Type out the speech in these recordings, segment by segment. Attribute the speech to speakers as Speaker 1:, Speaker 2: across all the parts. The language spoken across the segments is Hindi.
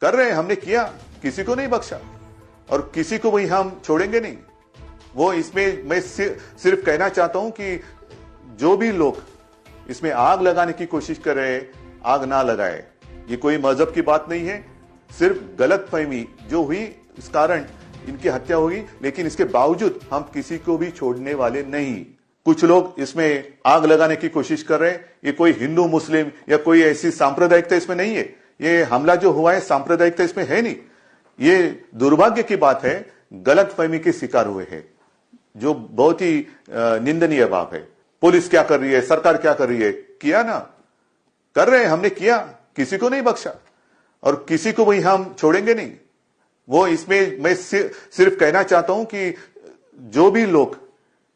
Speaker 1: कर रहे हैं, हमने किया, किसी को नहीं बख्शा और किसी को वही हम छोड़ेंगे नहीं। वो इसमें मैं सिर्फ कहना चाहता हूं कि जो भी लोग इसमें आग लगाने की कोशिश कर रहे हैं, आग ना लगाए। ये कोई मजहब की बात नहीं है, सिर्फ गलतफहमी जो हुई इस कारण इनकी हत्या हुई, लेकिन इसके बावजूद हम किसी को भी छोड़ने वाले नहीं। कुछ लोग इसमें आग लगाने की कोशिश कर रहे हैं, ये कोई हिंदू मुस्लिम या कोई ऐसी सांप्रदायिकता इसमें नहीं है। ये हमला जो हुआ है सांप्रदायिकता इसमें है नहीं। ये दुर्भाग्य की बात है, गलतफहमी के शिकार हुए हैं, जो बहुत ही निंदनीय बात है। पुलिस क्या कर रही है, सरकार क्या कर रही है? किया ना, कर रहे हैं, हमने किया, किसी को नहीं बख्शा और किसी को वही हम छोड़ेंगे नहीं। वो इसमें मैं सिर्फ कहना चाहता हूं कि जो भी लोग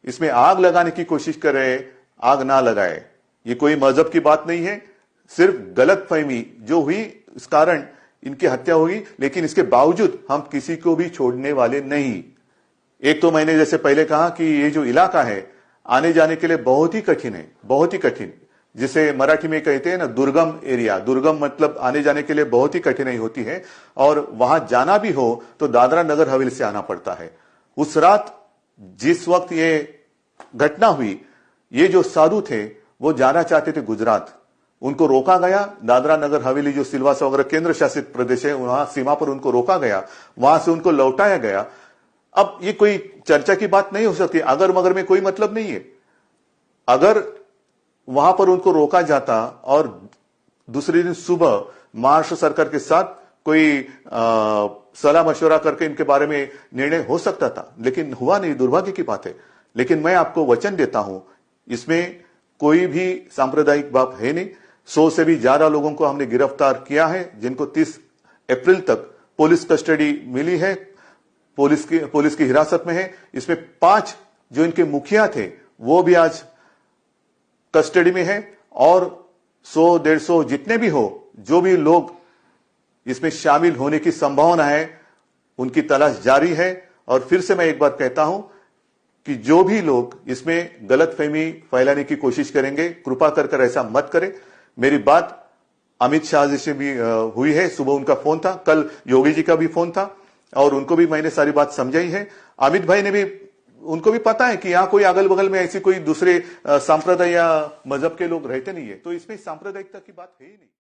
Speaker 1: इसमें आग लगाने की कोशिश कर रहे हैं, आग ना लगाए। ये कोई मजहब की बात नहीं है, सिर्फ गलतफहमी जो हुई इस कारण इनकी हत्या हुई, लेकिन इसके बावजूद हम किसी को भी छोड़ने वाले नहीं। एक तो मैंने जैसे पहले कहा कि ये जो इलाका है आने जाने के लिए बहुत ही कठिन है, बहुत ही कठिन, जिसे मराठी में कहते हैं ना दुर्गम एरिया। दुर्गम मतलब आने जाने के लिए बहुत ही कठिनाई होती है और वहां जाना भी हो तो दादरा नगर हवेली से आना पड़ता है। उस रात जिस वक्त ये घटना हुई, ये जो साधु थे वो जाना चाहते थे गुजरात, उनको रोका गया। दादरा नगर हवेली जो सिलवासा वगैरह केंद्र शासित प्रदेश है, वहां सीमा पर उनको रोका गया, वहां से उनको लौटाया गया। अब ये कोई चर्चा की बात नहीं हो सकती, अगर मगर में कोई मतलब नहीं है। अगर वहां पर उनको रोका जाता और दूसरे दिन सुबह महाराष्ट्र सरकार के साथ कोई सलाह मशवरा करके इनके बारे में निर्णय हो सकता था, लेकिन हुआ नहीं, दुर्भाग्य की बात है। लेकिन मैं आपको वचन देता हूं, इसमें कोई भी सांप्रदायिक बात है नहीं। 100 से भी ज्यादा लोगों को हमने गिरफ्तार किया है, जिनको 30 अप्रैल तक पुलिस कस्टडी मिली है, पुलिस की हिरासत में है। इसमें 5 जो इनके मुखिया थे वो भी आज कस्टडी में है और 100-150 जितने भी हो, जो भी लोग इसमें शामिल होने की संभावना है, उनकी तलाश जारी है। और फिर से मैं एक बार कहता हूं कि जो भी लोग इसमें गलतफहमी फैलाने की कोशिश करेंगे, कृपा कर ऐसा मत करें। मेरी बात अमित शाह जी से भी हुई है, सुबह उनका फोन था, कल योगी जी का भी फोन था और उनको भी मैंने सारी बात समझाई है। अमित भाई ने भी, उनको भी पता है कि यहां कोई अगल बगल में ऐसी कोई दूसरे सांप्रदाय या मजहब के लोग रहते नहीं है, तो इसमें सांप्रदायिकता की बात है ही नहीं।